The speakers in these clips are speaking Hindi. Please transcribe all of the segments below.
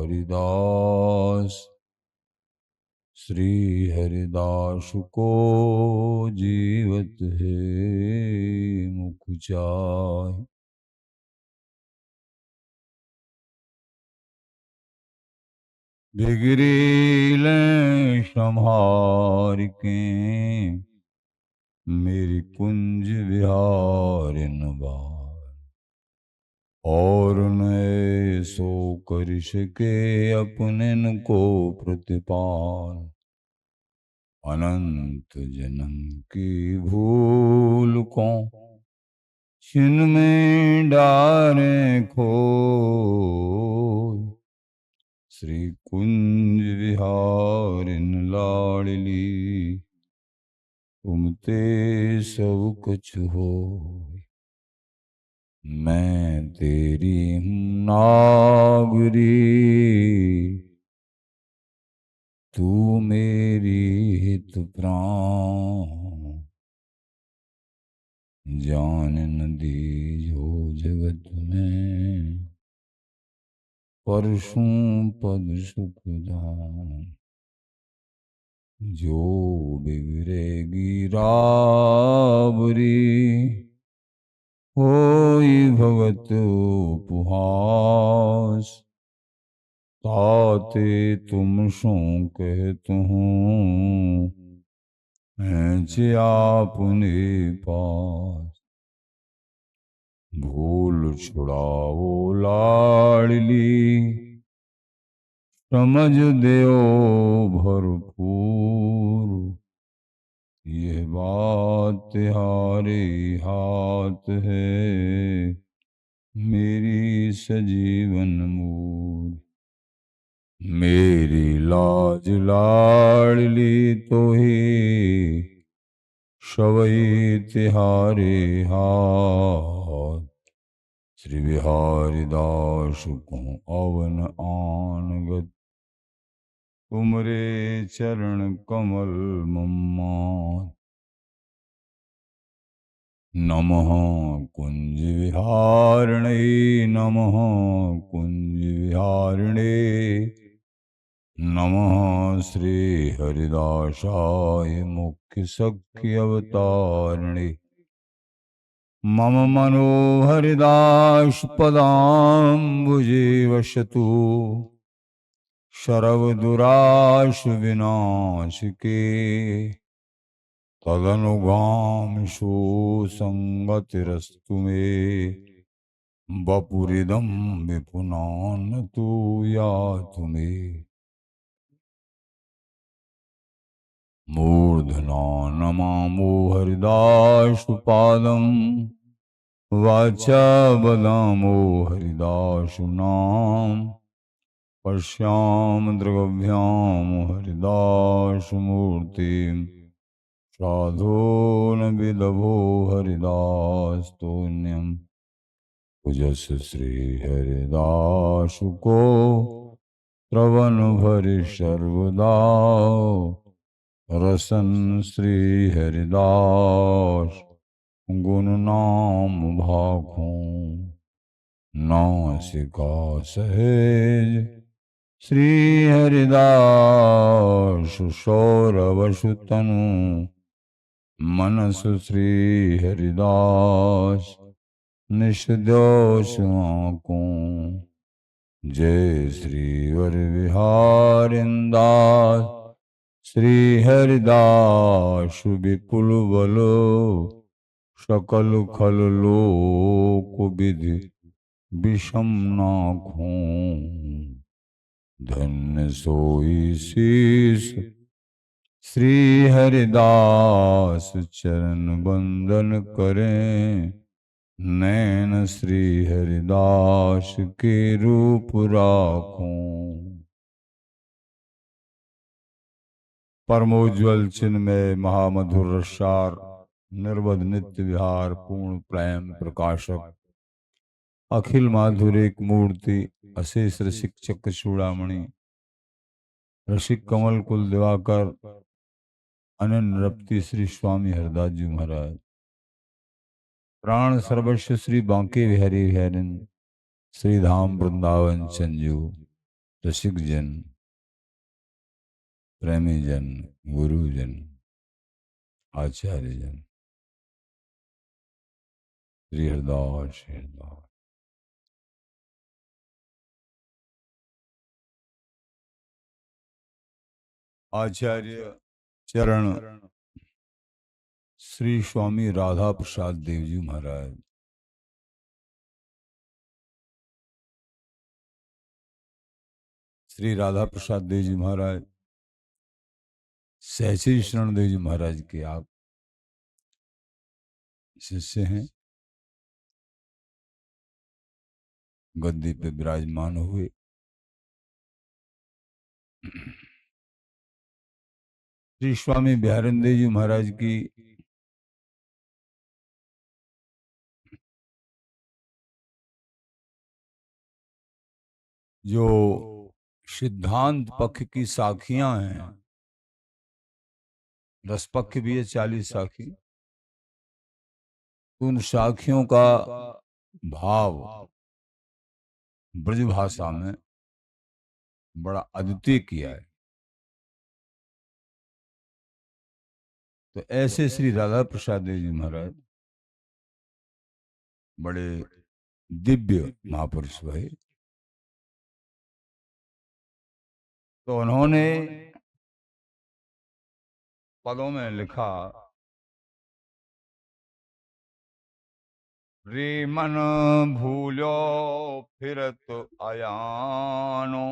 हरिदास। श्री हरिदास को जीवत है मुख चाय। बिगड़ीले संहार के मेरी कुंज विहार बार। और न सो कर सके अपने को प्रतिपाल। अनंत जन्म की भूल को छिन डारे खो। श्री कुंज विहारिन लाडली तुमते सब कुछ हो। मैं तेरी हूँ नागरी तू मेरी हित प्राण। जान न दीजो जगत में परसों पद सुखदान। जो बिगड़ेगी राबरी होई भगत उपहास। ताते तुम सो कहत हूँ ऐसे आपने पास। भूल छुड़ाओ लाडली समझ देओ भरपूर। यह बात तुम्हारे हाथ है मेरी सजीवन मूर। मेरी लाज लाडली तो ही सवई तिहारे हाथ। श्री बिहारी दास को अवन आनगत तुमरे चरण कमल मम्मा। नमः कुंज विहारिणे नमः कुंज विहारिणे नमः श्री हरिदासाय मुख्य सख्य अवतारिणे। मम मनो हरिदास पदाम्बुजे वसतु शरवदुराश विनाश के। तदनुगाम सुसंगतिरस्तु मे वपुरिदं विपुनान तु यातु मे। मूर्धना नमामो हरिदास पादं वाचा वदामो हरिदास नाम। पश्याम दृगभ्याम हरिदास मूर्तिम् साधून विलभो हरिदास तोन्यम। पूजस श्री हरिदास को श्रवण भरि सर्वदा। रसन श्री हरिदास गुण नाम भाखों नासिका सहेज। श्री हरिदास सौरवसुतनु मनस श्री हरिदास निष्दोष आंकों। जय श्री वर विहारिंदास श्री हरिदास विपुल बलो। सकल खल लोक विधि विषम नाखों। धन्य सोई शीस श्री हरिदास चरण बंदन करें। नैन श्री हरिदास के रूप राखों। परमोज्वल चिन्मय महामधुर रसार निर्वध नित्य विहार पूर्ण प्रेम प्रकाशक अखिल माधुरिक मूर्ति अशेष रसिक चक्र चूड़ामणि रसिक कमल कुल दिवाकर अनन्य रप्ति श्री स्वामी हरदास जी महाराज। प्राण सर्वस्व श्री बांके बिहारी बिहारिन श्री धाम वृंदावन चंजू। रसिक जन, प्रेमी जन, गुरुजन, आचार्य जन, श्री हरदास श्री हरदास। आचार्य चरण श्री स्वामी राधा प्रसाद देव जी महाराज, श्री राधा प्रसाद देव जी महाराज सहचरी शरण देव जी महाराज के आप शिष्य हैं। गद्दी पे विराजमान हुए। श्री स्वामी बिहारिंद देव जी महाराज की जो सिद्धांत पक्ष की साखियां हैं, रस पक्ष भी है 40 साखी, उन साखियों का भाव ब्रज भाषा में बड़ा अद्वितीय किया है। तो ऐसे श्री राधा प्रसाद देव जी महाराज बड़े दिव्य महापुरुष भाई। तो उन्होंने पदों में लिखा, रे मन भूलो फिरत अयानो,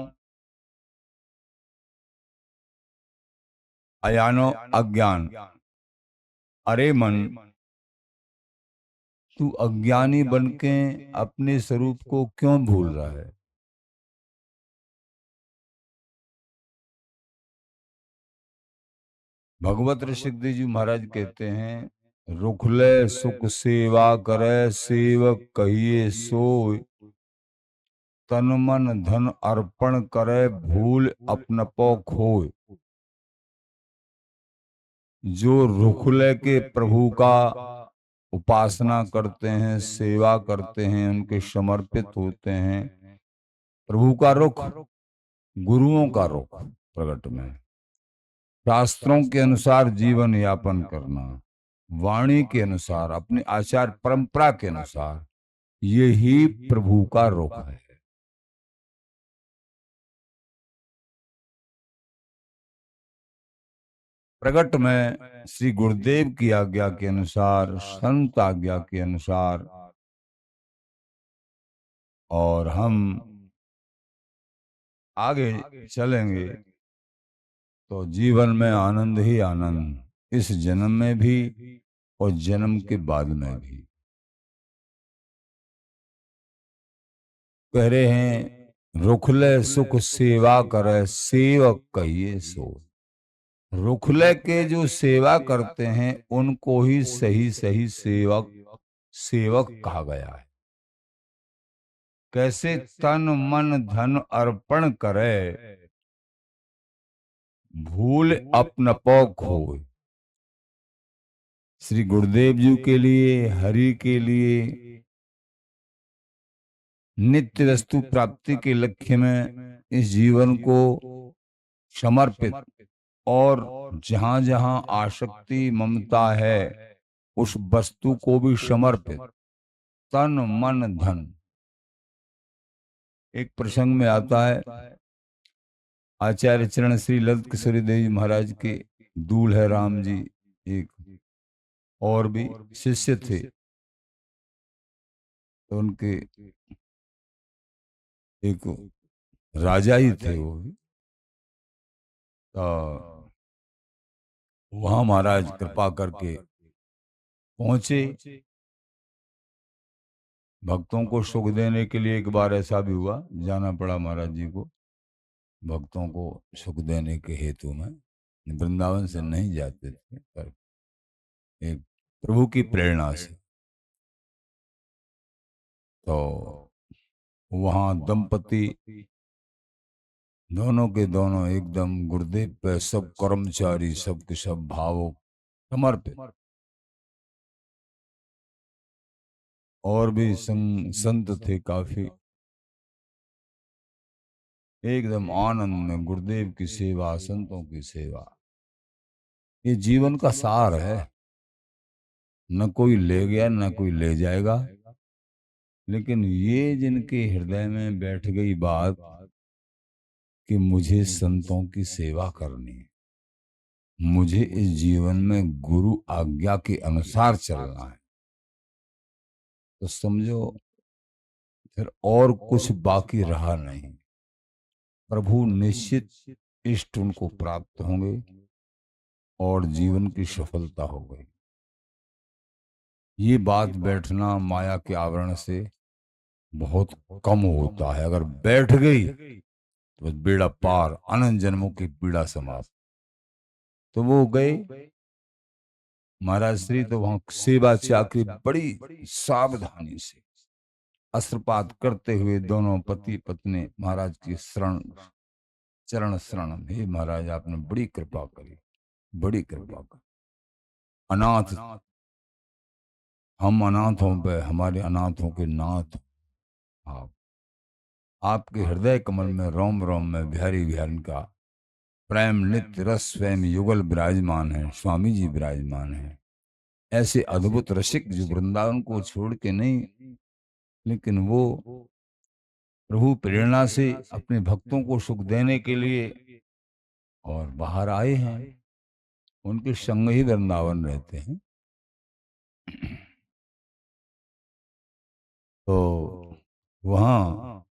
अयानो अज्ञान। अरे मन, तू अज्ञानी बनके अपने स्वरूप को क्यों भूल रहा है? भगवत ऋषिदेव जी महाराज कहते हैं, रुखले सुख सेवा करे सेवक कहिए सोय, तन मन धन अर्पण करे भूल अपनपो खोय। जो रुखले के प्रभु का उपासना करते हैं, सेवा करते हैं, उनके समर्पित होते हैं, प्रभु का रुख, गुरुओं का रुख प्रकट में, शास्त्रों के अनुसार जीवन यापन करना, वाणी के अनुसार, अपने आचार परंपरा के अनुसार, यही प्रभु का रुख है। प्रगट में श्री गुरुदेव की आज्ञा के अनुसार, संत आज्ञा के अनुसार, और हम आगे चलेंगे तो जीवन में आनंद ही आनंद, इस जन्म में भी और जन्म के बाद में भी। कह रहे हैं, रुखले सुख सेवा करे सेवक कहिए सो। रुखले के जो सेवा करते हैं उनको ही सही सही सेवक सेवक कहा गया है। कैसे? तन मन धन अर्पण करे भूल अपनपो खोय। श्री गुरुदेव जी के लिए, हरि के लिए, नित्य वस्तु प्राप्ति के लक्ष्य में इस जीवन को समर्पित, और जहां जहां आसक्ति ममता है उस वस्तु को भी समर्पित, तन मन धन। एक प्रसंग में आता है, आचार्य चरण श्री ललित किशोरी देव जी महाराज के दूल्हे राम जी एक और भी शिष्य थे, तो उनके एक राजा ही थे वो भी। तो वहां महाराज कृपा करके पहुंचे, भक्तों को सुख देने के लिए। एक बार ऐसा भी हुआ, जाना पड़ा महाराज जी को भक्तों को सुख देने के हेतु में। वृंदावन से नहीं जाते थे, पर एक प्रभु की प्रेरणा से। तो वहां दंपति दोनों के दोनों एकदम गुरुदेव पे सब कर्मचारी, सब के सब भावों समर्पित। और भी संत थे काफी। एकदम आनंद में गुरुदेव की सेवा, संतों की सेवा, ये जीवन का सार है। न कोई ले गया न कोई ले जाएगा, लेकिन ये जिनके हृदय में बैठ गई बात कि मुझे संतों की सेवा करनी है, मुझे इस जीवन में गुरु आज्ञा के अनुसार चलना है, तो समझो फिर और कुछ बाकी रहा नहीं। प्रभु निश्चित इष्ट उनको प्राप्त होंगे और जीवन की सफलता हो गई। ये बात बैठना माया के आवरण से बहुत कम होता है। अगर बैठ गई तो बस बेड़ा पार, अनंत जन्मों की पीड़ा समाप्त। तो वो गए महाराज श्री, तो वहां सेवा चाकरी बड़ी सावधानी से अस्त्रपात करते हुए दोनों पति पत्नी महाराज की शरण, चरण शरण, हे महाराज आपने बड़ी कृपा करी, बड़ी कृपा करी। अनाथ, हम अनाथों पे, हमारे अनाथों के नाथ आप, आपके हृदय कमल में रोम रोम में बिहारी बिहारी का प्रेम नित्य रस स्वयं युगल विराजमान है, स्वामी जी विराजमान है। ऐसे अद्भुत रसिक जो वृंदावन को छोड़ के नहीं, लेकिन वो प्रभु प्रेरणा से अपने भक्तों को सुख देने के लिए और बाहर आए हैं, उनके संग ही वृंदावन रहते हैं। तो वहाँ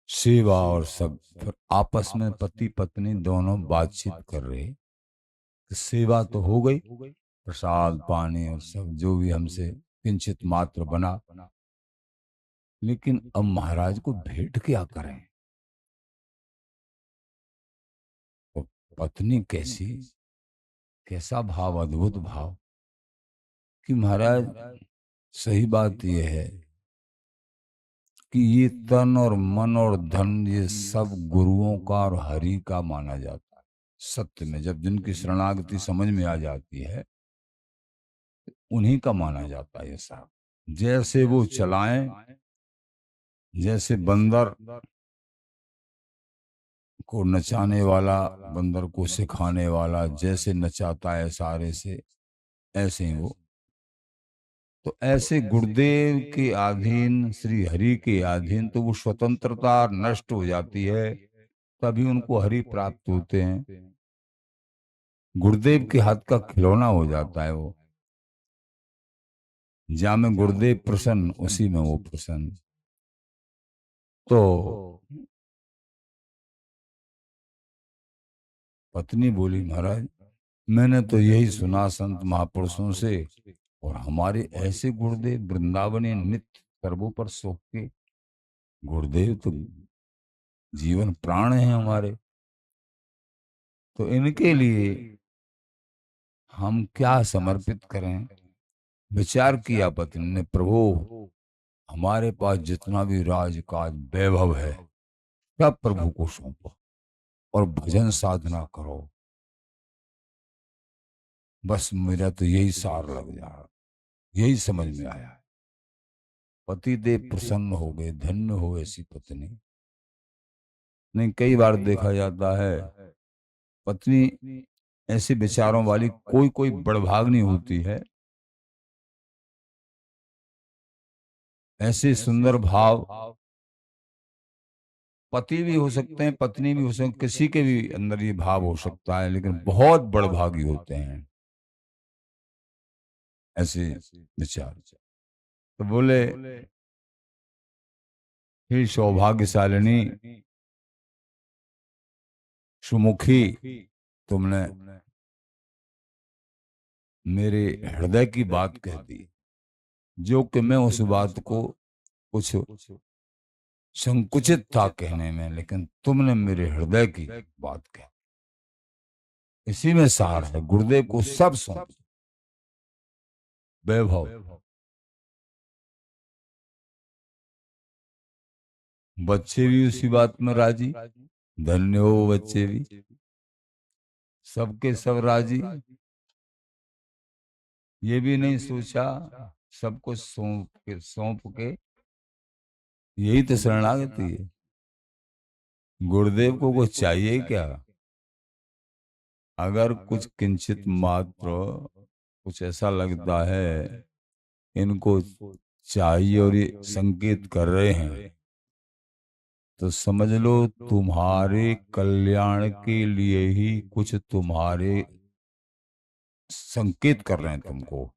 सेवा और सब, फिर आपस में पति पत्नी दोनों बातचीत कर रहे। तो सेवा तो हो गई, प्रसाद पानी और सब जो भी हमसे किंचित मात्र बना, लेकिन अब महाराज को भेंट क्या करें। तो पत्नी कैसी, कैसा भाव, अद्भुत भाव कि महाराज सही बात यह है कि ये तन और मन और धन ये सब गुरुओं का और हरि का माना जाता है। सत्य में जब जिनकी शरणागति समझ में आ जाती है, उन्हीं का माना जाता है ये सब। जैसे वो चलाएं, जैसे बंदर को नचाने वाला, बंदर को सिखाने वाला जैसे नचाता है सारे से, ऐसे ही वो। तो ऐसे गुरुदेव के अधीन, श्री हरि के अधीन, तो वो स्वतंत्रता नष्ट हो जाती है, तभी उनको हरि प्राप्त होते हैं। गुरुदेव के हाथ का खिलौना हो जाता है वो। जहाँ में गुरुदेव प्रसन्न, उसी में वो प्रसन्न। तो पत्नी बोली, महाराज मैंने तो यही सुना संत महापुरुषों से, और हमारे ऐसे गुरुदेव वृंदावनी नित्य सर्वों पर सोख के गुरुदेव तो जीवन प्राण है हमारे, तो इनके लिए हम क्या समर्पित करें। विचार किया पत्नी ने, प्रभु हमारे पास जितना भी राजकाज वैभव है सब प्रभु को सौंपो और भजन साधना करो, बस मेरा तो यही सार लग जा, यही समझ में आया। पति देव प्रसन्न हो गए, धन्य हो ऐसी पत्नी। नहीं, कई बार देखा जाता है पत्नी ऐसे विचारों वाली कोई कोई बड़भाग्नि होती है, ऐसे सुंदर भाव पति भी हो सकते हैं, पत्नी भी हो सकते हैं, किसी के भी अंदर ये भाव हो सकता है, लेकिन बहुत बड़भागी होते हैं ऐसे विचार। तो बोले, हे सौभाग्यशालिनी सुमुखी, तुमने मेरे हृदय की बात कह दी, जो कि मैं उस बात को कुछ संकुचित था कहने में, लेकिन तुमने मेरे हृदय की बात कह। इसी में सार है, गुरुदेव को सब सौंप, वैभव। बच्चे भी उसी बात में राजी, धन्य हो बच्चे भी, सबके सब राजी। ये भी नहीं सोचा सबको सौंप के, यही तो शरणागति है। गुरुदेव को कुछ चाहिए क्या? अगर कुछ किंचित मात्र कुछ ऐसा लगता है इनको चाहिए और ये संकेत कर रहे हैं, तो समझ लो तुम्हारे कल्याण के लिए ही कुछ तुम्हारे संकेत कर रहे हैं तुमको।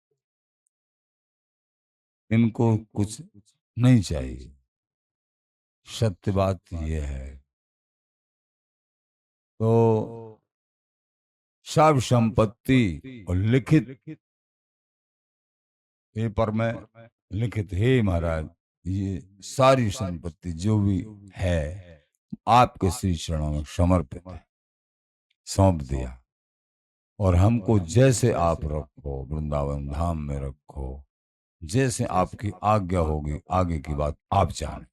इनको कुछ नहीं चाहिए। सत्य बात यह है। तो सब संपत्ति और लिखित पेपर में लिखित, हे महाराज ये सारी संपत्ति जो भी है आपके श्री चरणों में समर्पित है, सौंप दिया। और हमको जैसे आप रखो, वृंदावन धाम में रखो, जैसे आपकी आज्ञा होगी, आगे की बात आप जाने,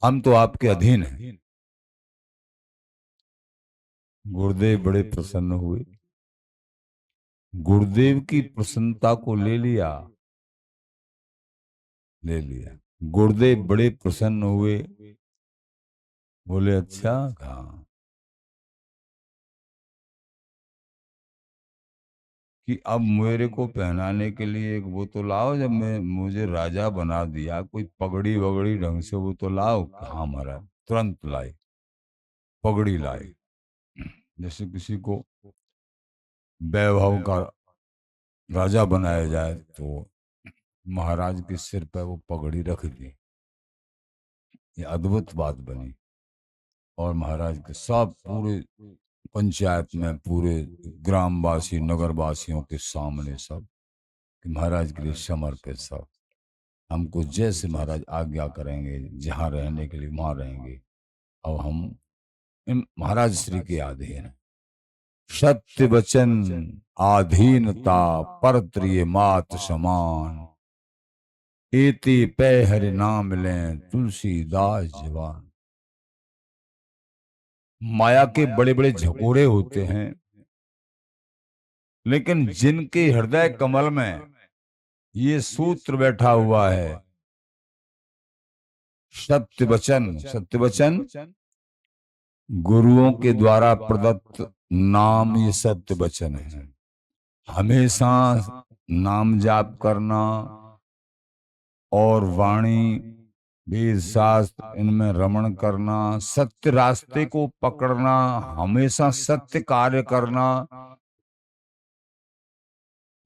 हम तो आपके अधीन हैं। गुरुदेव बड़े प्रसन्न हुए। गुरुदेव की प्रसन्नता को ले लिया। गुरुदेव बड़े प्रसन्न हुए। बोले अच्छा कहा कि अब मेरे को पहनाने के लिए एक वो तो लाओ, जब मैं मुझे राजा बना दिया, कोई पगड़ी वगड़ी ढंग से वो तो लाओ। हाँ महाराज, तुरंत लाए, पगड़ी लाए। जैसे किसी को वैभव का राजा बनाया जाए तो महाराज के सिर पे वो पगड़ी रख दी। ये अद्भुत बात बनी। और महाराज के सब पूरे पंचायत में, पूरे ग्रामवासी नगरवासियों के सामने सब कि महाराज के लिए समर्पित, सब हमको जैसे महाराज आज्ञा करेंगे, जहाँ रहने के लिए वहां रहेंगे। अब हम इन महाराज श्री के अधीन हैं। सत्य वचन आधीनता परत्रिय मात समान, एते पै हरि नाम लें तुलसीदास जवान। माया के बड़े बड़े झकोरे होते हैं, लेकिन जिनके हृदय कमल में ये सूत्र बैठा हुआ है, सत्य वचन, सत्य वचन गुरुओं के द्वारा प्रदत्त नाम, ये सत्य वचन है। हमेशा नाम जाप करना और वाणी वेद शास्त्र इनमें रमण करना, सत्य रास्ते को पकड़ना, हमेशा सत्य कार्य करना,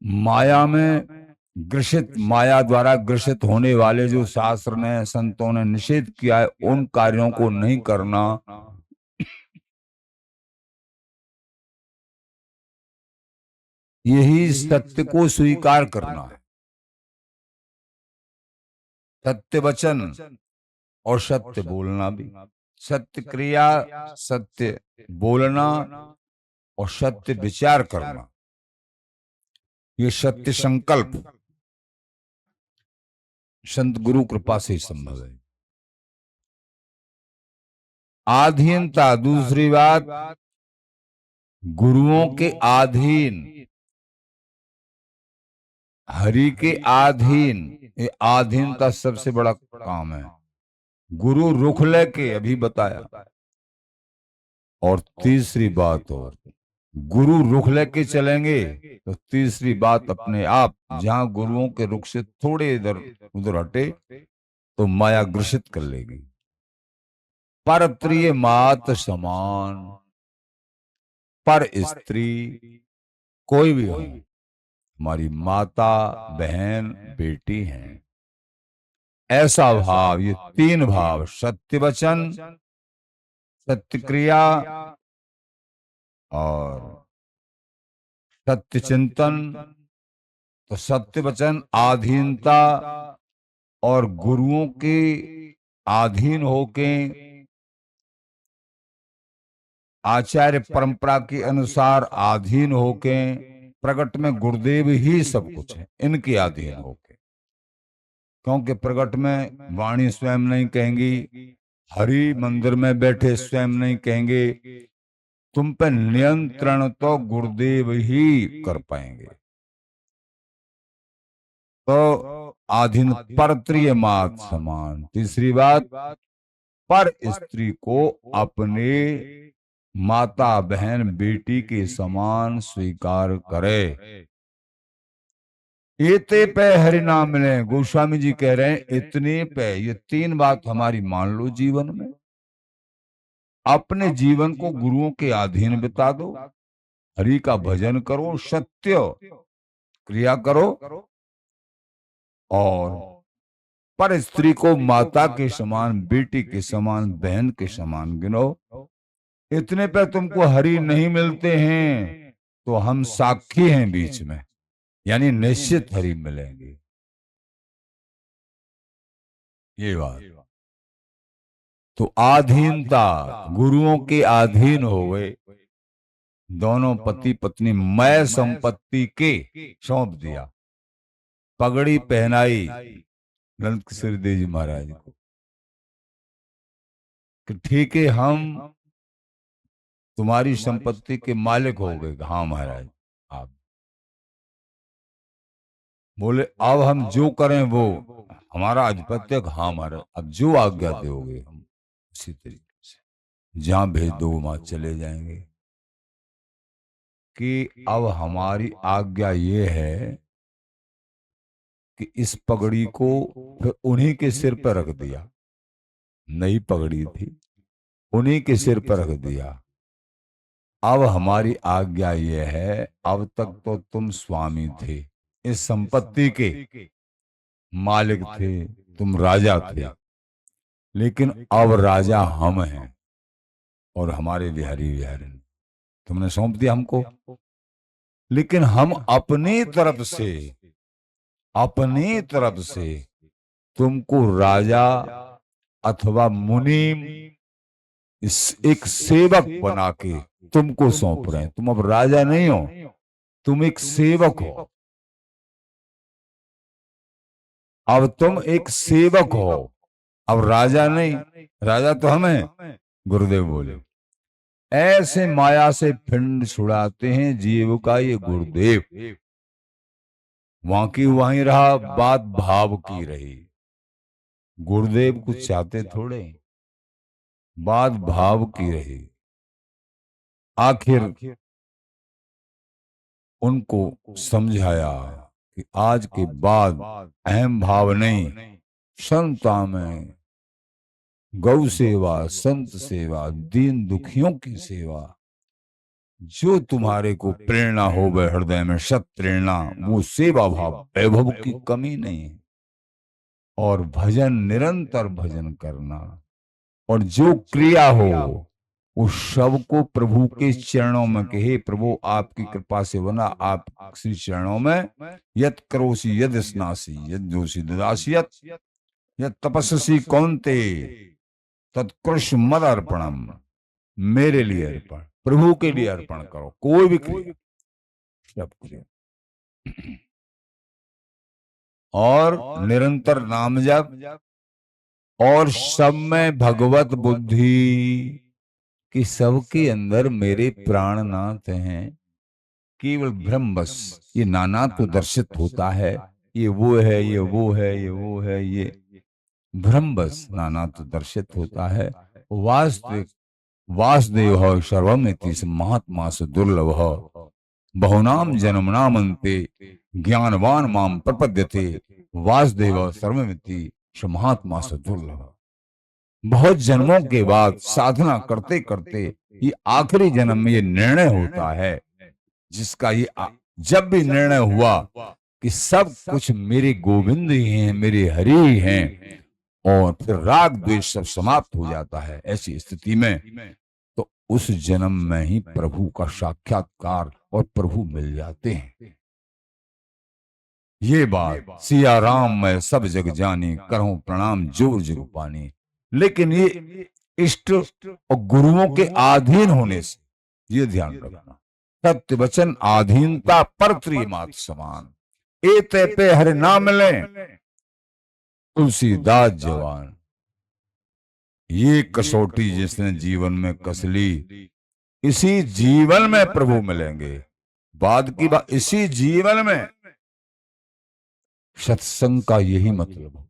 माया में ग्रसित, माया द्वारा ग्रसित होने वाले जो शास्त्र ने संतों ने निषेध किया है उन कार्यों को नहीं करना, यही सत्य को स्वीकार करना है। सत्य वचन और सत्य बोलना भी, सत्य क्रिया, सत्य बोलना और सत्य विचार करना, ये सत्य संकल्प संत गुरु कृपा से ही संभव है। आधीनता, दूसरी बात गुरुओं के अधीन, हरि के अधीन, ये अधीनता सबसे बड़ा काम है। गुरु रुख लेके अभी बताया। और तीसरी बात, और गुरु रुख लेके चलेंगे तो तीसरी बात अपने आप, जहां गुरुओं के रुख से थोड़े इधर उधर हटे तो माया ग्रसित कर लेगी। पर प्रिय मात समान, पर स्त्री कोई भी हो, हमारी माता बहन बेटी हैं, ऐसा भाव, ये तीन भाव, सत्य वचन, सत्य क्रिया और सत्य चिंतन, तो सत्य वचन आधीनता और गुरुओं के अधीन होके आचार्य परंपरा के अनुसार अधीन होके, प्रगट में गुरुदेव ही सब कुछ है, इनके अधीन होके। क्योंकि प्रगट में वाणी स्वयं नहीं कहेंगी, हरि मंदिर में बैठे स्वयं नहीं कहेंगे, तुम पे नियंत्रण तो गुरुदेव ही कर पाएंगे। तो आधीन परत्रिय मात समान। तीसरी बात पर स्त्री को अपने माता बहन बेटी के समान स्वीकार करे। इतने पे हरि नाम मिले। गोस्वामी जी कह रहे हैं इतने पे, ये तीन बात हमारी मान लो जीवन में। अपने जीवन को गुरुओं के अधीन बिता दो, हरि का भजन करो, सत्य क्रिया करो, और पर स्त्री को माता के समान, बेटी के समान, बहन के समान गिनो। इतने पे तुमको हरि नहीं मिलते हैं तो हम साक्षी हैं बीच में, यानी निश्चित हरि मिलेंगे। ये बात तो आधीनता, गुरुओं के अधीन हो गए। दोनों पति पत्नी मैं संपत्ति के सौंप दिया। पगड़ी पहनाई नंद किशोर देव जी महाराज को कि ठीक है हम तुम्हारी संपत्ति के मालिक हो गए। हाँ महाराज। आप बोले अब हम जो करें वो हमारा आधिपत्य। हाँ महाराज, अब जो आज्ञा दोगे हम उसी तरीके से जहां भेज दो वहां चले जाएंगे। कि अब हमारी आज्ञा ये है कि इस पगड़ी को फिर उन्हीं के सिर पर रख दिया। नई पगड़ी थी, उन्हीं के सिर पर रख दिया। अब हमारी आज्ञा ये है, अब तक तो तुम स्वामी थे, इस संपत्ति के मालिक थे, तुम राजा थे, लेकिन अब राजा हम हैं और हमारे बिहारी बिहारी तुमने सौंप दिया हमको। लेकिन हम अपनी तरफ से तुमको राजा अथवा मुनीम, इस एक सेवक बना के तुमको सौंप रहे हैं। तुम अब राजा नहीं हो, तुम एक सेवक हो। अब तुम एक सेवक हो, अब राजा नहीं। राजा तो हम हैं। गुरुदेव बोले ऐसे माया से पिंड छुड़ाते हैं जीव का ये गुरुदेव। वहां की वहीं रहा, बात भाव की रही। गुरुदेव कुछ चाहते थोड़े, बात भाव की रही। आखिर उनको समझाया कि आज के बाद अहम भाव नहीं, संता में गौ सेवा, संत सेवा, दीन दुखियों की सेवा, जो तुम्हारे को प्रेरणा हो वह हृदय में सत प्रेरणा, वो सेवा भाव, वैभव की कमी नहीं है। और भजन, निरंतर भजन करना, और जो क्रिया हो उस सब को प्रभु के चरणों में कहे, प्रभु आपकी कृपा से बना, आप श्री चरणों में यत करोसी यद स्नासी यद जोशी ददासी यत तपस्वी कौनते तत्कृष्ण मद अर्पणम। मेरे लिए अर्पण, प्रभु के लिए अर्पण करो, कोई भी क्रिया, सब क्रिया, और निरंतर नाम जप, और सब में भगवत बुद्धि कि सबके अंदर मेरे प्राणनाथ हैं। केवल भ्रम बस, ये नाना तो दर्शित होता है, ये वो है, ये वो है, ये वो है, ये भ्रम बस नाना तो दर्शित होता है। वास्तविक वासुदेव हो सर्वमिति महात्मा से दुर्लभ हो, बहुनाम जन्मनामन्ते ज्ञानवान माम प्रपद्यते वासुदेव सर्वमिति महात्मा से दुर्लभ। बहुत जन्मों के बाद साधना करते करते ये आखिरी जन्म में ये निर्णय होता है, जिसका ये जब भी निर्णय हुआ कि सब कुछ मेरे गोविंद ही हैं, मेरे हरि ही हैं, और फिर राग द्वेष सब समाप्त हो जाता है। ऐसी स्थिति में तो उस जन्म में ही प्रभु का साक्षात्कार और प्रभु मिल जाते हैं। ये बात सिया राम मैं सब जग जानी, करहूं प्रणाम जोर जग पानी। लेकिन ये इष्ट और गुरुओं के अधीन होने से ये ध्यान रखना, सत्य वचन अधीनता पर त्रिमात समान। एते पे हरि नाम लें तुलसीदास जवान। ये कसौटी जिसने जीवन में कस ली, इसी जीवन में प्रभु मिलेंगे। बाद की बात, इसी जीवन में सत्संग का यही मतलब।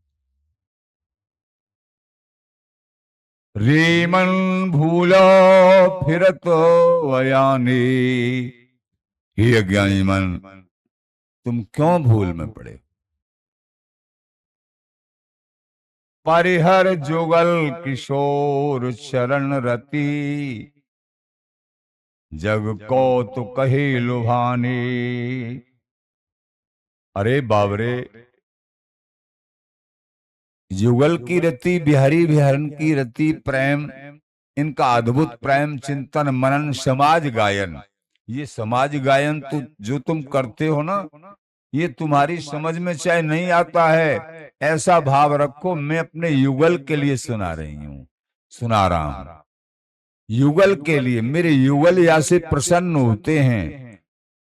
रे मन भूलो फिरत बयाने। हे अज्ञानी मन, तुम क्यों भूल में पड़े? परिहर जुगल किशोर चरण रति, जग को तो कहे लुभाने। अरे बाबरे, जुगल की रति, बिहारी बिहारन की रति, प्रेम, इनका अद्भुत प्रेम चिंतन मनन समाज गायन, ये समाज गायन तो जो तुम करते हो ना, ये तुम्हारी समझ में चाहे नहीं आता है, ऐसा भाव रखो मैं अपने युगल के लिए सुना रही हूँ, सुना रहा हूं। युगल के लिए, मेरे युगल या से प्रसन्न होते हैं।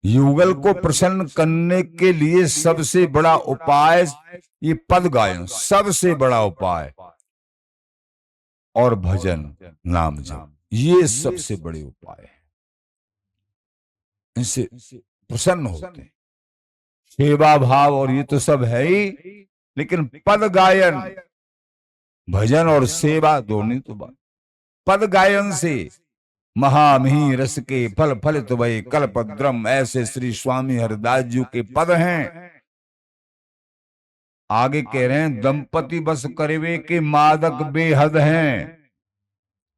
युगल को प्रसन्न करने के लिए सबसे बड़ा उपाय ये पद गायन, सबसे बड़ा उपाय, और भजन, नाम जप, ये सबसे बड़े उपाय है। इनसे प्रसन्न होते हैं। सेवा भाव और ये तो सब है ही, लेकिन पद गायन, भजन और सेवा दोनों तो बात। पद गायन से महामही रस के फल फलित भय कल्पद्रम, ऐसे श्री स्वामी हरिदास जी के पद हैं। आगे कह रहे हैं, दंपति बस करवे के मादक बेहद हैं।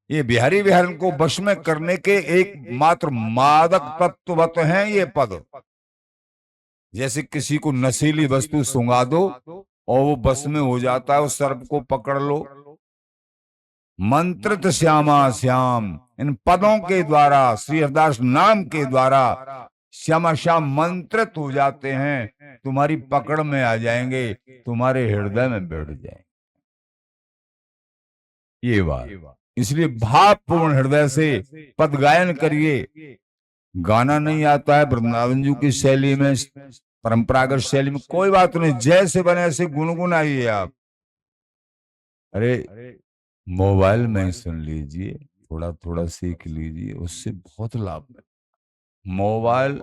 ये बिहारी विहारन को वश में करने के एक मात्र मादक तत्ववत हैं ये पद। जैसे किसी को नशीली वस्तु सुंघा दो और वो बस में हो जाता है, उस सर्प को पकड़ लो। मंत्रित श्यामा श्याम, इन पदों के द्वारा, श्री हरिदास नाम के द्वारा श्यामा श्याम मंत्रित हो जाते हैं, तुम्हारी पकड़ में आ जाएंगे, तुम्हारे हृदय में बैठ जाएंगे। ये बात, इसलिए भावपूर्ण हृदय से पद गायन करिए। गाना नहीं आता है वृंदावन जी की शैली में, परंपरागत शैली में, कोई बात नहीं, जैसे बने ऐसे गुनगुनाइए आप। अरे मोबाइल में सुन लीजिए, थोड़ा थोड़ा सीख लीजिए, उससे बहुत लाभ है। मोबाइल,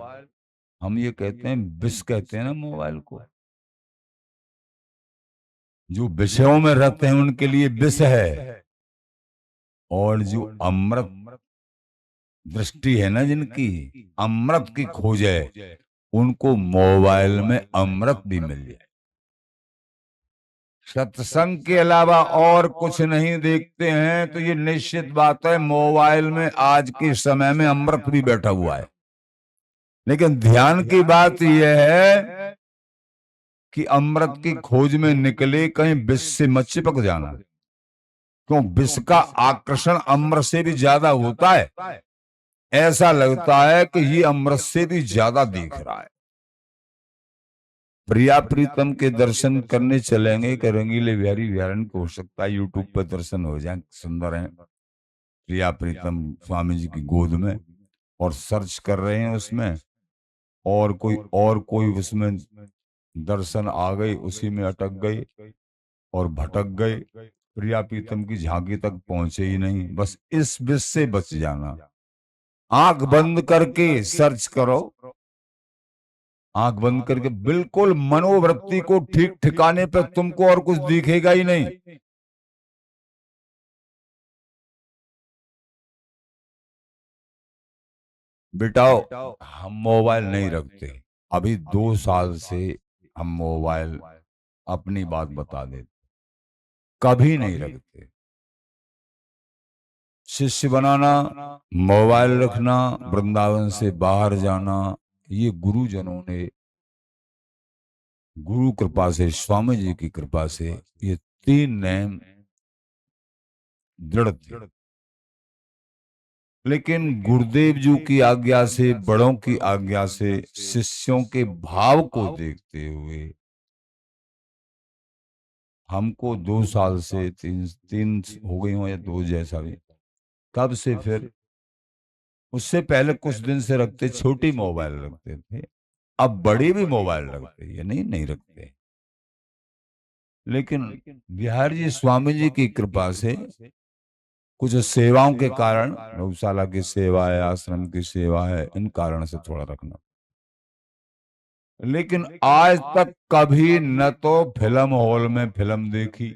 हम ये कहते हैं विष कहते हैं ना मोबाइल को, जो विषयों में रहते हैं उनके लिए विष है, और जो अमृत दृष्टि है ना जिनकी, अमृत की खोज है, उनको मोबाइल में अमृत भी मिल जाए। सत्संग के अलावा और कुछ नहीं देखते हैं तो ये निश्चित बात है, मोबाइल में आज के समय में अमृत भी बैठा हुआ है। लेकिन ध्यान की बात यह है कि अमृत की खोज में निकले, कहीं विष से मत चिपक जाना, क्यों विष का आकर्षण अमृत से भी ज्यादा होता है। ऐसा लगता है कि ये अमृत से भी ज्यादा दिख रहा है। प्रिया प्रीतम के दर्शन करने चलेंगे कि रंगीले बिहारी बिहारन को, हो सकता है यूट्यूब पर दर्शन हो जाए, सुंदर है प्रिया प्रीतम स्वामी जी की गोद में, और सर्च कर रहे हैं उसमें, और कोई उसमें दर्शन आ गई, उसी में अटक गई और भटक गए, प्रिया प्रीतम की झांकी तक पहुंचे ही नहीं। बस इस विष से बच जाना, आंख बंद करके सर्च करो, आंख बंद करके बिल्कुल मनोवृत्ति को ठीक ठिकाने पे, तुमको और कुछ दिखेगा ही नहीं। बेटाओ, हम मोबाइल नहीं रखते, अभी 2 साल से हम मोबाइल, अपनी बात बता देते, कभी नहीं रखते। शिष्य बनाना, मोबाइल रखना, वृंदावन से बाहर जाना, ये गुरुजनों ने, गुरु कृपा से, स्वामी जी की कृपा से, ये 3 नेम दृढ़ थे। लेकिन गुरुदेव जी की आज्ञा से, बड़ों की आज्ञा से, शिष्यों के भाव को देखते हुए हमको 2 साल से, तीन हो गई हो या 2 जैसा भी, कब से, फिर उससे पहले कुछ दिन से रखते, छोटी मोबाइल रखते थे, अब बड़ी भी मोबाइल रखते, ये नहीं रखते। लेकिन बिहार जी स्वामी जी की कृपा से, कुछ सेवाओं के कारण, गौशाला की सेवा है, आश्रम की सेवा है, इन कारण से थोड़ा रखना। लेकिन आज तक कभी न तो फिल्म हॉल में फिल्म देखी,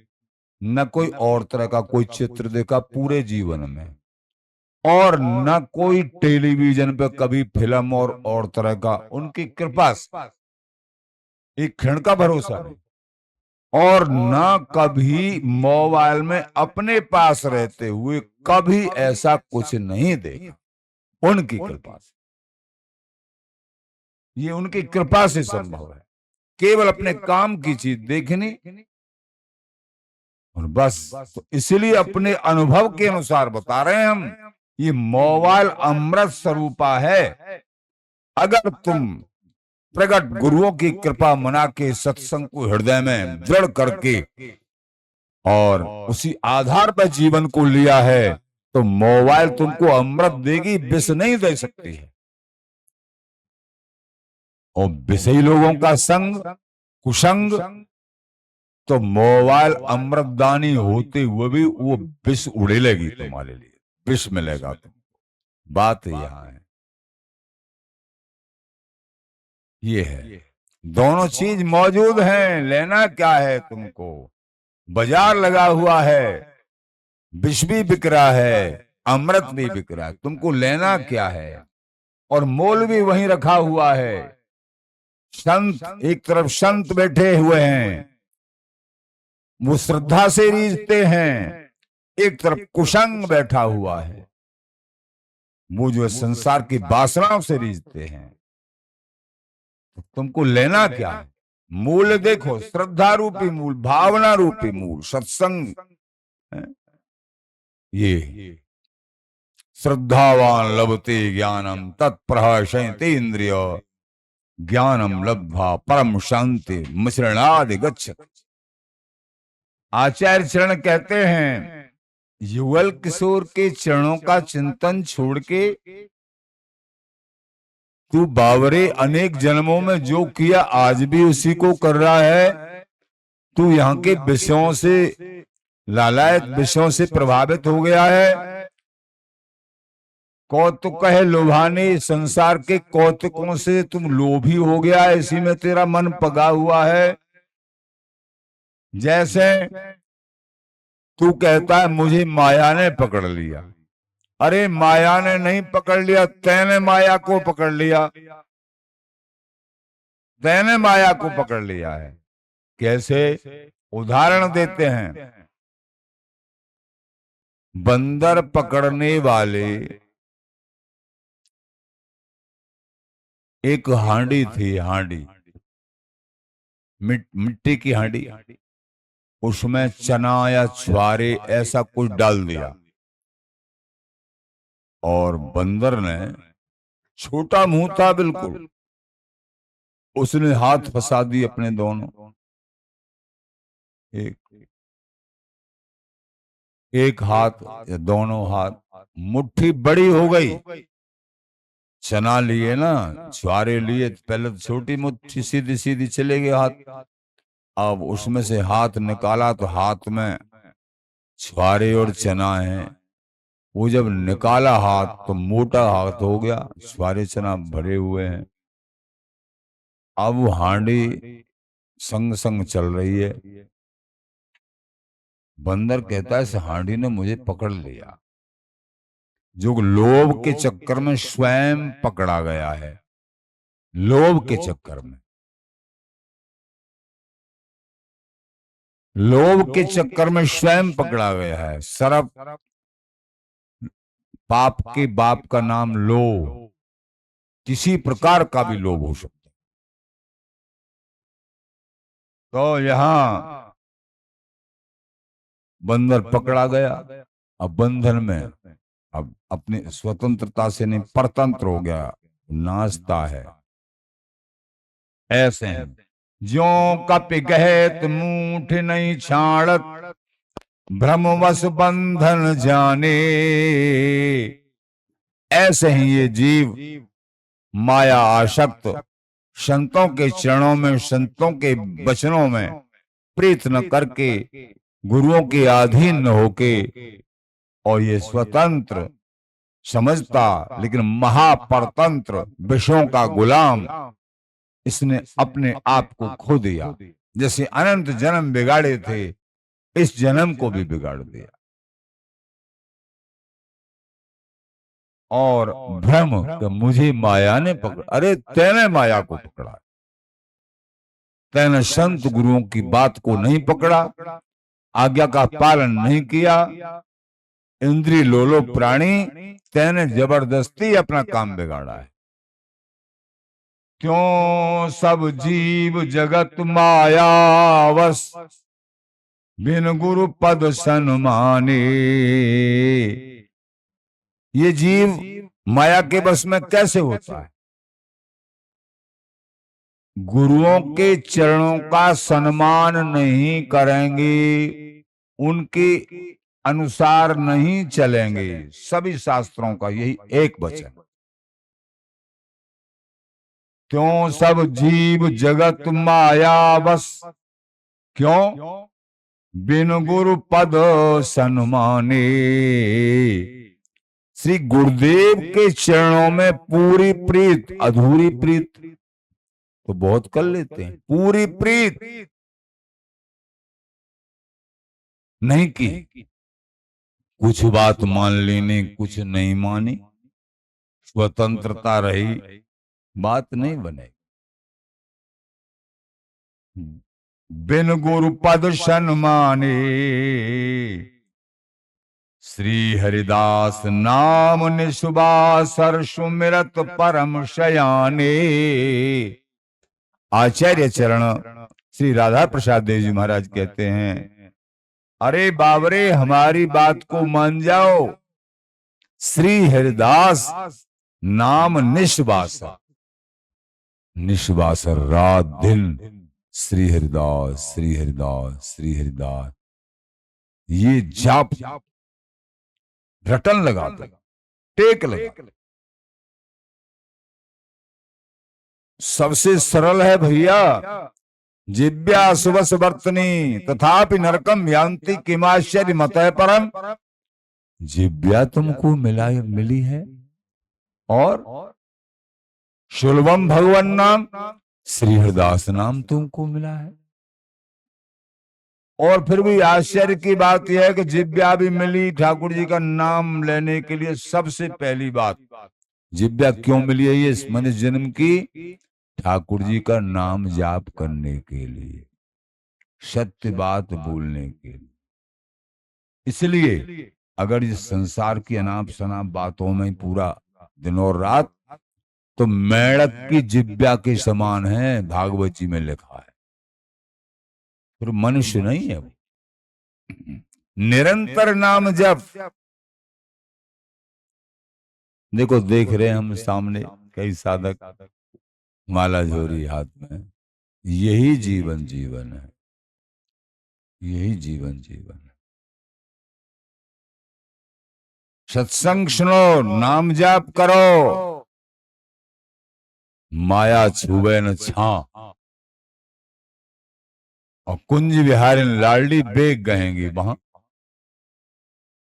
न कोई और तरह का कोई चित्र देखा पूरे जीवन में, और न कोई टेलीविजन पे कभी फिल्म और तरह का। उनकी कृपा से एक क्षण का भरोसा नहीं, और न कभी मोबाइल में अपने पास रहते हुए कभी ऐसा कुछ नहीं देखा। उनकी कृपा से, ये उनकी कृपा से संभव है। केवल अपने काम की चीज देखनी और बस। तो इसलिए अपने अनुभव के अनुसार बता रहे हैं हम, ये मोबाइल अमृत स्वरूपा है। अगर तुम प्रगट गुरुओं की कृपा मना के सत्संग को हृदय में दृढ़ करके और उसी आधार पर जीवन को लिया है, तो मोबाइल तुमको अमृत देगी, विष नहीं दे सकती है। और विषयी लोगों का संग, कुसंग, तो मोबाइल अमृतदानी होते हुए भी वो विष उड़ेलेगी तुम्हारे लिए, विष मिलेगा तुमको। बात यहां है, ये है। दोनों चीज मौजूद हैं, लेना क्या है तुमको। बाजार लगा हुआ है, विष भी बिक रहा है, अमृत भी बिक रहा है, तुमको लेना क्या है। और मोल भी वहीं रखा हुआ है। संत एक तरफ संत बैठे हुए हैं, वो श्रद्धा से रीझते हैं, एक तरफ कुसंग बैठा हुआ है, वो जो संसार की वासनाओं से रीझते हैं। तो तुमको लेना क्या है। मूल देखो, श्रद्धा रूपी मूल, भावना रूपी मूल सत्संग है। ये श्रद्धावान लभते ज्ञानम तत्प्रहसयते इंद्रिय ज्ञानम लब्ध्वा परम शांति मिश्रणादि गच्छति। आचार्य चरण कहते हैं, युगल किशोर के चरणों का चिंतन छोड़ के तू बावरे अनेक जन्मों में जो किया आज भी उसी को कर रहा है। तू यहाँ के विषयों से, लालायत विषयों से प्रभावित हो गया है। कौतुक है लुभाने, संसार के कौतुकों से तुम लोभी हो गया है, इसी में तेरा मन पगा हुआ है। जैसे तू कहता है मुझे माया ने पकड़ लिया। अरे माया ने नहीं पकड़ लिया, तैने माया को पकड़ लिया। तैने माया को पकड़ लिया है। कैसे? उदाहरण देते हैं। बंदर पकड़ने वाले एक हांडी थी, हांडी मिट्टी की हांडी, उसमें चना या छुआरे ऐसा कुछ डाल दिया, और बंदर ने, छोटा मुंह था बिल्कुल, उसने हाथ फंसा दिए अपने दोनों। एक हाथ या दोनों हाथ, मुट्ठी बड़ी हो गई। चना लिए ना, छुआरे लिए, पहले तो छोटी मुट्ठी सीधी सीधी चले गए हाथ। अब उसमें से हाथ निकाला तो हाथ में छुआरे और चना है। वो जब निकाला हाथ तो मोटा हाथ हो गया, छुआरे चना भरे हुए हैं। अब वो हांडी संग संग चल रही है। बंदर कहता है इस हांडी ने मुझे पकड़ लिया। जो लोभ के चक्कर में स्वयं पकड़ा गया है, लोभ के चक्कर में, लोभ के चक्कर में स्वयं पकड़ा गया है। सर्प, पाप के बाप का नाम लोभ, किसी प्रकार का भी लोभ हो सकता है। तो यहां बंदर पकड़ा गया, अब बंधन में, अब अपनी स्वतंत्रता से नहीं, परतंत्र हो गया, नाचता है। ऐसे हैं ज्यों कप गहत मूठ नहीं छाड़त, भ्रमवश बंधन जाने। ऐसे ही ये जीव माया आसक्त, संतों के चरणों में, संतों के वचनों में प्रीत न करके, गुरुओं के अधीन न होके, और ये स्वतंत्र समझता लेकिन महापरतंत्र, विषयों का गुलाम, इसने अपने आप को खो दिया। जैसे अनंत जन्म बिगाड़े थे, इस जन्म को भी बिगाड़ दिया। और भ्रम कि मुझे माया ने पकड़ा, अरे तैने माया को पकड़ा, तैने संत गुरुओं की बात को नहीं पकड़ा, आज्ञा का पालन नहीं किया, इंद्रिय लोलो प्राणी, तैने जबरदस्ती अपना काम बिगाड़ा है। क्यों सब जीव जगत मायावश, बिन गुरु पद सन्माने। ये जीव माया के बस में कैसे होता है? गुरुओं के चरणों का सम्मान नहीं करेंगे, उनके अनुसार नहीं चलेंगे। सभी शास्त्रों का यही एक वचन। क्यों सब जीव जगत माया बस, क्यों बिन गुरु पद सन्माने। श्री गुरुदेव के चरणों में पूरी प्रीत, अधूरी प्रीत तो बहुत कर लेते हैं, पूरी प्रीत नहीं की, कुछ बात मान लेने, कुछ नहीं मानी, स्वतंत्रता रही, बात नहीं बने। बिन गुरु पद सन्माने, श्री हरिदास नाम निसुबासर सुमिरत परम शयाने। आचार्य चरण श्री राधा प्रसाद देव जी महाराज कहते हैं, अरे बाबरे हमारी बात को मान जाओ, श्री हरिदास नाम निस्वासर, निस्वासर रात दिन श्री हरिदास श्री हरिदास श्री हरिदास, ये जाप रटन लगा, टेक लगा। सबसे सरल है भैया, जिव्या सुबस वर्तनी तथापि नरकम यान्ति किमाश्चर्य मतः परम। जिव्या तुमको मिली है और सुलभम भगवान नाम, श्री हरिदास नाम तुमको मिला है। और फिर भी आश्चर्य की बात यह है कि जिव्या भी मिली ठाकुर जी का नाम लेने के लिए। सबसे पहली बात, जिव्या क्यों मिली है? ये मनुष्य जन्म की ठाकुर जी का नाम जाप करने के लिए, सत्य बात बोलने के लिए। इसलिए अगर इस संसार की अनाप शनाप बातों में पूरा दिन और रात, तो मेढक की जिव्या के समान है, भागवत जी में लिखा है। फिर मनुष्य नहीं है वो। निरंतर नाम जप, देखो देख रहे हैं हम सामने कई साधक माला झोरी हाथ में। यही जीवन जीवन है, यही जीवन जीवन है। सत्संग सुनो, नाम जाप करो, माया छुबे न छा, और कुंज विहारिन लाडली बेग गहेंगी वहां।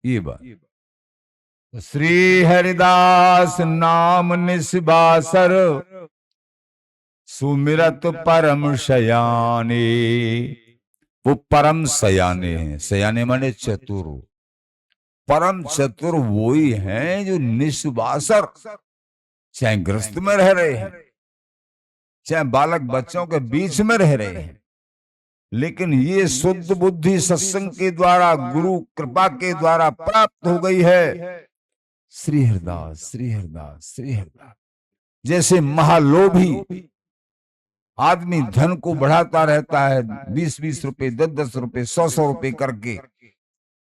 ये बात। श्री हरिदास नाम निस्बासर, सुमिरत परम शयाने। वो परम शयाने हैं। शयाने माने चतुर। परम चतुर वही हैं जो निस्बासर, चाहे ग्रस्त में रह रहे हैं, चाहे बालक बच्चों के बीच में रह रहे हैं, लेकिन ये शुद्ध बुद्धि सत्संग के द्वारा, गुरु कृपा के द्वारा प्राप्त हो गई है। श्री हरिदास श्री हरिदास श्री हरिदास। जैसे महालोभी आदमी धन को बढ़ाता रहता है, 20-20 रुपए, 10-10 रुपए, 100-100 रुपए करके,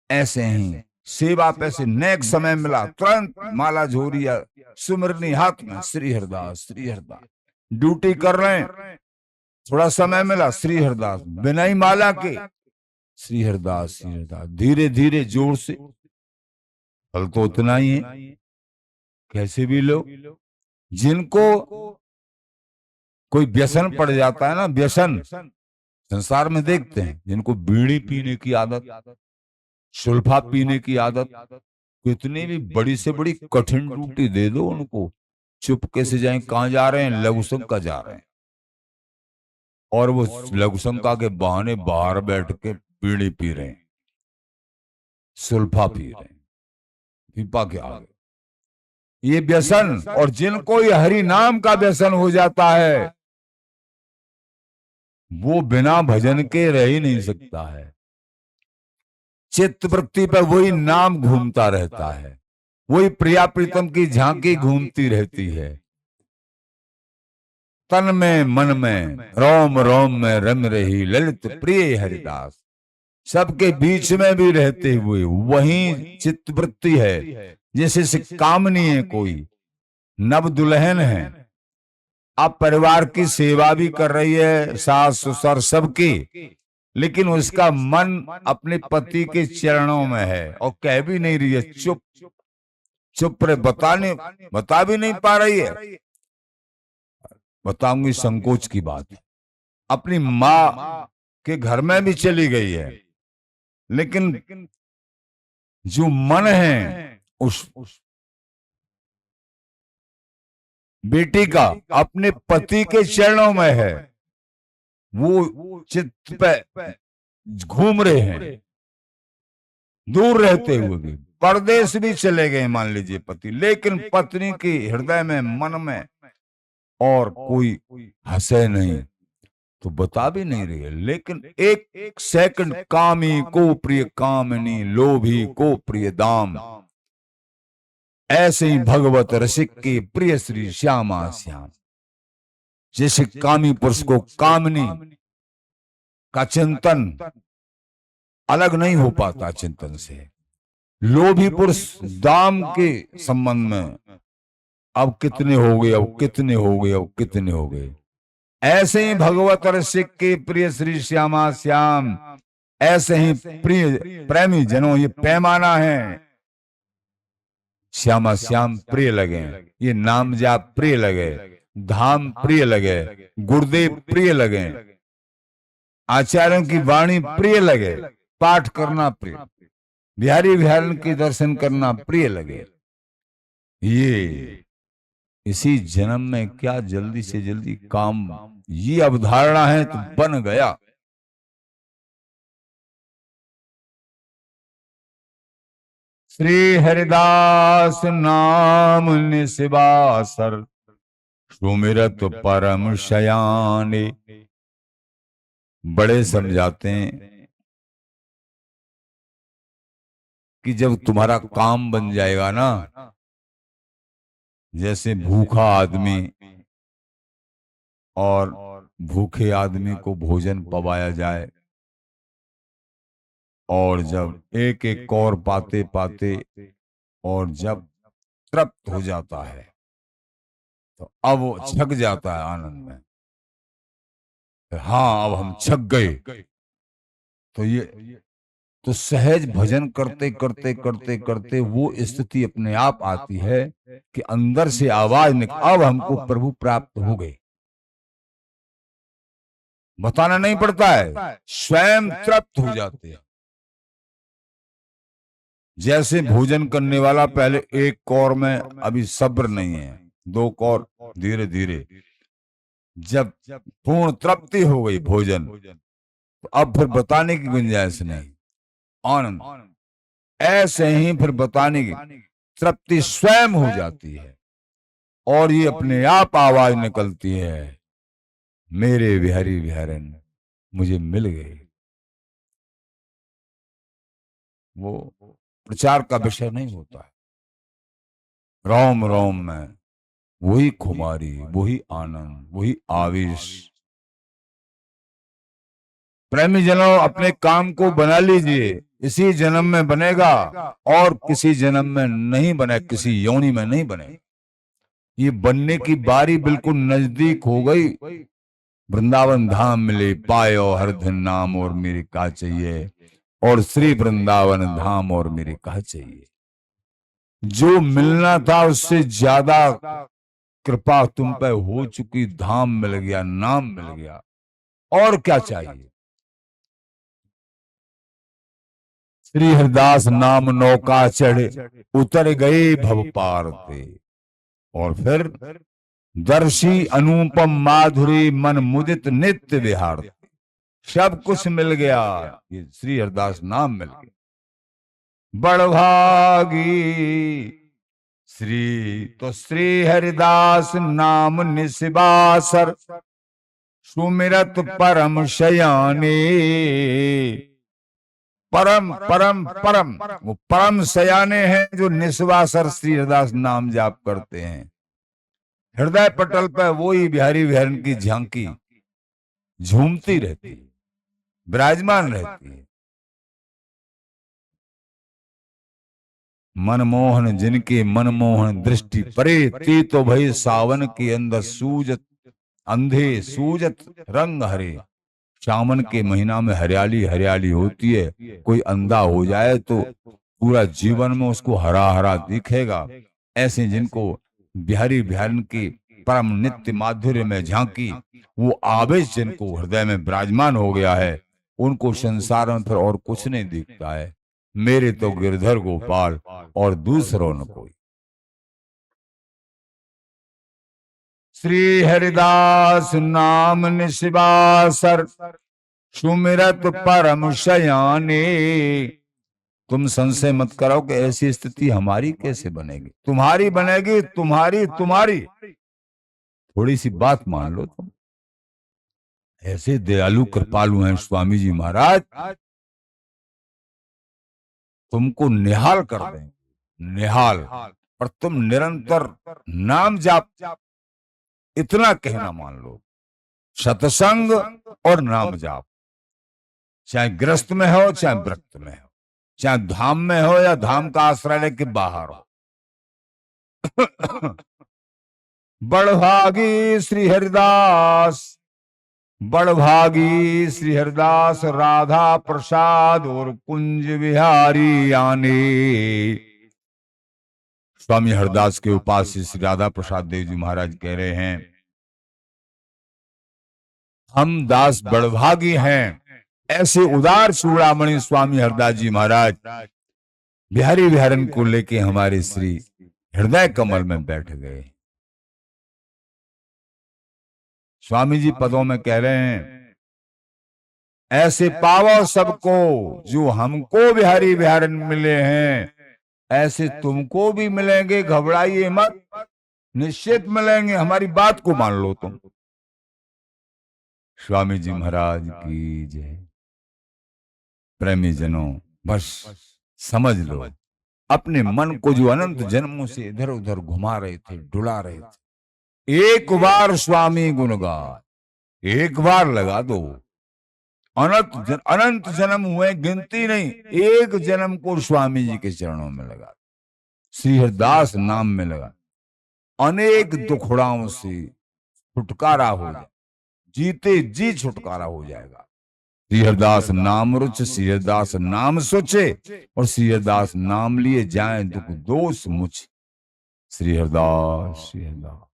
ऐसे ही सेवा पैसे नेक समय मिला तुरंत माला झोरिया सुमरनी हाथ में, श्री हरिदास श्री हरिदास। ड्यूटी कर रहे हैं, थोड़ा समय मिला, श्री हरिदास। बिना ही माला के श्री हरिदास श्री हरिदास। धीरे धीरे जोर से, फल तो उतना ही है। कैसे भी लोग जिनको कोई व्यसन पड़ जाता है ना, व्यसन संसार में देखते हैं, जिनको बीड़ी पीने की आदत, सुल्फा पीने की आदत, कितनी भी बड़ी से बड़ी कठिन ड्यूटी दे दो उनको, चुपके से जाएं, कहां जा रहे हैं? लघुशंका जा रहे हैं, और वो लघुशंका के बहाने बाहर बैठ के बीड़ी पी रहे हैं। सुल्फा पी रहे हैं पीपा के आगे, ये व्यसन। और जिनको ये हरि नाम का व्यसन हो जाता है वो बिना भजन के रह ही नहीं सकता है। चित्त वृत्ति पर वही नाम घूमता रहता है, वही प्रिया प्रीतम की झांकी घूमती रहती है। तन में मन में रोम रोम में रम रही ललित प्रिय हरिदास। सबके बीच में भी रहते हुए वही चित्त वृत्ति है। जैसे से कामनी है, कोई नव दुल्हन है, अब परिवार की सेवा भी कर रही है, सास ससुर सबकी, लेकिन उसका मन अपने पति के चरणों में है और कह भी नहीं रही है, चुप चुप रहे, बता भी नहीं पा रही है। बताऊंगी संकोच की बात, अपनी माँ के घर में भी चली गई है, लेकिन जो मन है उस बेटी का अपने पति के चरणों में है। वो चित्त पे घूम रहे हैं, दूर रहते हुए भी, परदेश भी चले गए मान लीजिए पति, लेकिन पत्नी के हृदय में मन में और कोई हंसे नहीं तो बता भी नहीं रही है। लेकिन एक सेकंड कामी को प्रिय कामिनी, लोभी को प्रिय दाम, ऐसे ही भगवत रसिक के प्रिय श्री श्यामा श्याम। जैसे कामी पुरुष को कामनी का चिंतन अलग नहीं हो पाता चिंतन से, लोभी पुरुष दाम के संबंध में अब कितने हो गए, अब कितने हो गए, अब कितने हो गए। ऐसे ही भगवत रसिक के प्रिय श्री श्यामा श्याम, ऐसे ही प्रिय प्रेमी जनों, ये पैमाना है। श्यामा श्याम प्रिय लगे, ये नाम जाप प्रिय लगे, धाम प्रिय लगे, गुरुदेव प्रिय लगे, आचार्यों की वाणी प्रिय लगे, पाठ करना प्रिय, बिहारी बिहारन के दर्शन करना प्रिय लगे। ये इसी जन्म में क्या जल्दी से जल्दी काम, ये अवधारणा है तो बन गया। श्री हरिदास नाम निशिवासर, सुमिरत परम शयाने। बड़े समझाते हैं कि जब तुम्हारा काम बन जाएगा ना, जैसे भूखा आदमी और भूखे आदमी को भोजन पवाया जाए, और जब एक एक कौर पाते पाते और जब तृप्त हो जाता है तो अब वो छक जाता है आनंद में, हाँ अब हम छक गए। तो ये तो सहज भजन करते करते करते करते वो स्थिति अपने आप आती है कि अंदर से आवाज निकल, अब हमको प्रभु प्राप्त हो गए। बताना नहीं पड़ता है, स्वयं तृप्त हो जाते हैं। जैसे भोजन करने वाला पहले एक कौर में अभी सब्र नहीं है, दो कौर, धीरे धीरे जब पूर्ण तृप्ति हो गई भोजन, तो अब फिर बताने की गुंजाइश नहीं, आनंद। ऐसे ही फिर बताने की तृप्ति स्वयं हो जाती है और ये अपने आप आवाज निकलती है, मेरे बिहारी बिहारन मुझे मिल गए। वो प्रचार का विषय नहीं होता है, रोम रोम में वही खुमारी, वही आनंद, वही आवेश। प्रेमी जनों, अपने काम को बना लीजिए, इसी जन्म में बनेगा और किसी जन्म में नहीं बने, किसी योनि में नहीं बने। ये बनने की बारी बिल्कुल नजदीक हो गई। वृंदावन धाम मिले पायो हर दिन नाम, और मेरे का चाहिए, और श्री वृंदावन धाम और मेरे का चाहिए। जो मिलना था उससे ज्यादा कृपा तुम पे हो चुकी, धाम मिल गया, नाम मिल गया, और क्या चाहिए। श्री हरिदास नाम नौका चढ़े, उतर गए भव पार थे, और फिर दर्शी अनुपम माधुरी, मन मुदित नित्य विहार। सब कुछ मिल गया, ये श्री हरिदास नाम मिल गया। बड़भागी श्री तो श्री हरिदास नाम निशिबासर सुमिरत परम शयाने। परम परम परम वो परम शयाने हैं जो निस्वासर श्री हरिदास नाम जाप करते हैं। हृदय पटल पर वही बिहारी विहरण की झांकी झूमती रहती है, विराजमान रहती है। मनमोहन जिनके मनमोहन दृष्टि परे ती तो भई सावन के अंदर सूजत अंधे सूजत रंग हरे। सावन के महीना में हरियाली हरियाली होती है, कोई अंधा हो जाए तो पूरा जीवन में उसको हरा हरा दिखेगा। ऐसे जिनको बिहारी बिहारन की परम नित्य माधुर्य में झांकी वो आवेश जिनको हृदय में विराजमान हो गया है, उनको संसार में फिर और कुछ नहीं दिखता है। मेरे तो गिरधर गोपाल और दूसरों न कोई। श्री हरिदास नाम निशिबासर सुमिरत परम शयाने। तुम संशय मत करो कि ऐसी स्थिति हमारी कैसे बनेगी। तुम्हारी बनेगी, तुम्हारी तुम्हारी। थोड़ी सी बात मान लो तुम। ऐसे दयालु कृपालु हैं स्वामी जी महाराज, तुमको निहाल कर देंगे, निहाल। और तुम निरंतर नाम जाप, इतना कहना मान लो। सत्संग और नाम जाप, चाहे ग्रस्त में हो चाहे व्रत में हो, चाहे धाम में हो या धाम का आश्रय लेके बाहर हो। बड़भागी श्री हरिदास, बड़भागी श्री हरिदास राधा प्रसाद और कुंज विहारी आने। स्वामी हरिदास के उपास्य श्री राधा प्रसाद देव जी महाराज कह रहे हैं, हम दास बड़भागी हैं। ऐसे उदार चूड़ामणि स्वामी हरदास जी महाराज बिहारी विहरन को लेके हमारे श्री हृदय कमल में बैठ गए। स्वामी जी पदों में कह रहे हैं, ऐसे पावो सबको जो हमको बिहारी विहरन मिले हैं, ऐसे तुमको भी मिलेंगे, घबराइए मत, निश्चित मिलेंगे। हमारी बात को मान लो तुम। स्वामी जी महाराज की जय। प्रेमी जनों, बस समझ लो, अपने मन को जो अनंत जन्मों से इधर उधर घुमा रहे थे, डुला रहे थे, एक बार स्वामी गुणगान, एक बार लगा दो। अनंत जन्म हुए, गिनती नहीं, एक जन्म को स्वामी जी के चरणों में लगा, श्री हरिदास नाम में लगा, अनेक दुखड़ाओं से छुटकारा हो जाए, जीते जी छुटकारा हो जाएगा। श्री हरिदास नाम रुच, श्री हरिदास नाम सोचे, और श्री हरिदास नाम लिए जाए दुख दोष मुझ। श्री हरिदास, श्री हरिदास।